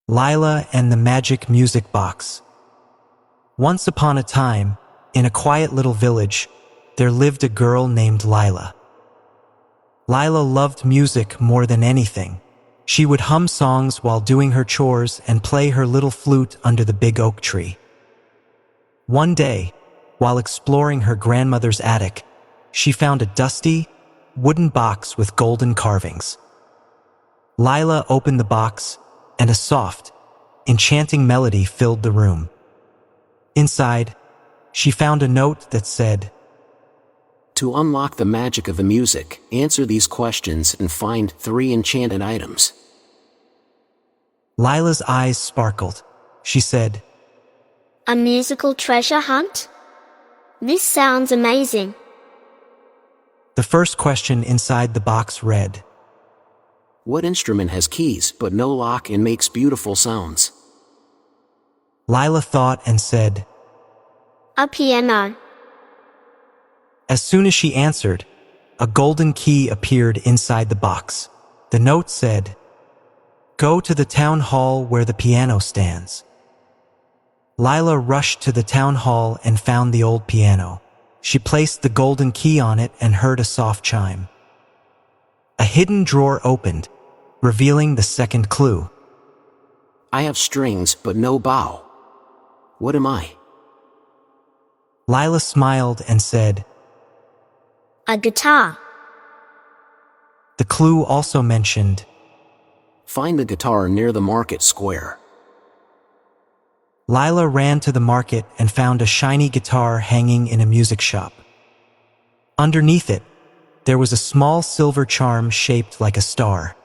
Lila and the Magic Music Box. Once upon a time, in a quiet little village, there lived a girl named Lila. Lila loved music more than anything. She would hum songs while doing her chores and play her little flute under the big oak tree. One day, while exploring her grandmother's attic, she found a dusty, wooden box with golden carvings. Lila opened the box, and a soft, enchanting melody filled the room. Inside, she found a note that said, "To unlock the magic of the music, answer these questions and find 3 enchanted items." Lila's eyes sparkled. She said, A musical treasure hunt? This sounds amazing. The first question inside the box read, What instrument has keys but no lock and makes beautiful sounds? Lila thought and said, A piano. As soon as she answered, a golden key appeared inside the box. The note said, Go to the town hall where the piano stands. Lila rushed to the town hall and found the old piano. She placed the golden key on it and heard a soft chime. A hidden drawer opened, revealing the second clue. I have strings but no bow. What am I? Lila smiled and said, A guitar. The clue also mentioned, Find the guitar near the market square. Lila ran to the market and found a shiny guitar hanging in a music shop. Underneath it, there was a small silver charm shaped like a star.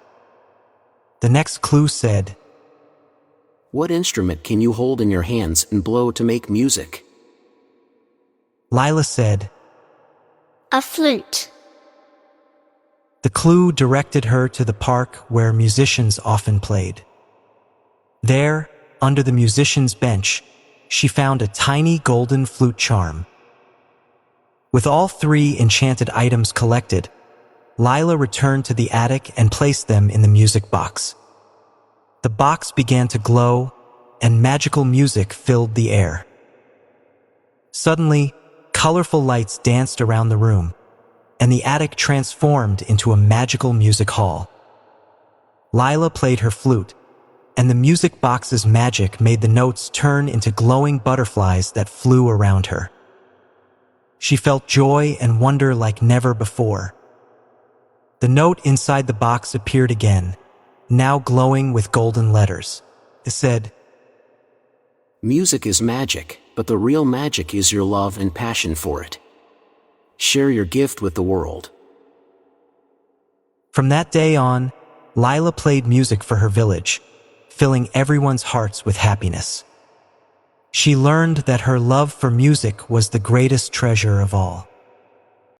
The next clue said, What instrument can you hold in your hands and blow to make music? Lila said, A flute. The clue directed her to the park where musicians often played. There, under the musician's bench, she found a tiny golden flute charm. With all 3 enchanted items collected, Lila returned to the attic and placed them in the music box. The box began to glow, and magical music filled the air. Suddenly, colorful lights danced around the room, and the attic transformed into a magical music hall. Lila played her flute, and the music box's magic made the notes turn into glowing butterflies that flew around her. She felt joy and wonder like never before. The note inside the box appeared again, now glowing with golden letters. It said, Music is magic, but the real magic is your love and passion for it. Share your gift with the world. From that day on, Lila played music for her village, filling everyone's hearts with happiness. She learned that her love for music was the greatest treasure of all.